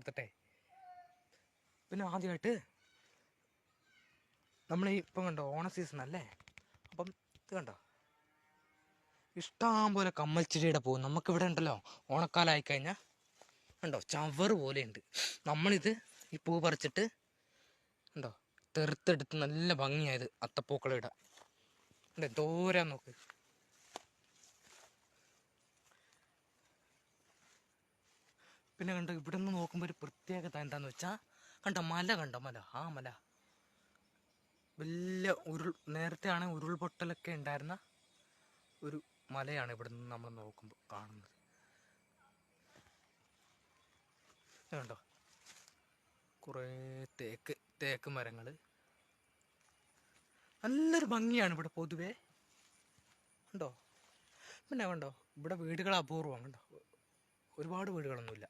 കൊടുത്തിട്ടെ. പിന്നെ ആദ്യമായിട്ട് നമ്മൾ ഇപ്പം കണ്ടോ ഓണ സീസൺ അല്ലേ, അപ്പം ഇത് കണ്ടോ ഇഷ്ടം പോലെ കമ്മൽച്ചിരിയുടെ പോകും നമുക്കിവിടെ ഉണ്ടല്ലോ. ഓണക്കാലം ആയിക്കഴിഞ്ഞാൽ ഉണ്ടോ ചവറ് പോലെയുണ്ട്. നമ്മളിത് ഈ പൂ പറിച്ചിട്ട് ഉണ്ടോ തെറുത്തെടുത്ത് നല്ല ഭംഗിയായത് അത്തപ്പൂക്കളം ഇടാം. ഉണ്ട് ദൂരം നോക്ക്. പിന്നെ കണ്ടോ ഇവിടെ നിന്ന് നോക്കുമ്പോൾ ഒരു പ്രത്യേകത എന്താന്ന് വെച്ചാൽ കണ്ടോ മല, കണ്ടോ മല, ആ മല വലിയ നേരത്തെ ആണ് ഉരുൾപൊട്ടലൊക്കെ ഉണ്ടായിരുന്ന ഒരു മലയാണ് ഇവിടെ നിന്ന് നമ്മൾ നോക്കുമ്പോൾ കാണുന്നത്. കണ്ടോ കുറേ തേക്ക് മരങ്ങൾ, നല്ലൊരു ഭംഗിയാണ് ഇവിടെ പൊതുവേ കണ്ടോ. പിന്നെ കണ്ടോ ഇവിടെ വീടുകൾ അപൂർവമാണ് കണ്ടോ, ഒരുപാട് വീടുകളൊന്നുമില്ല.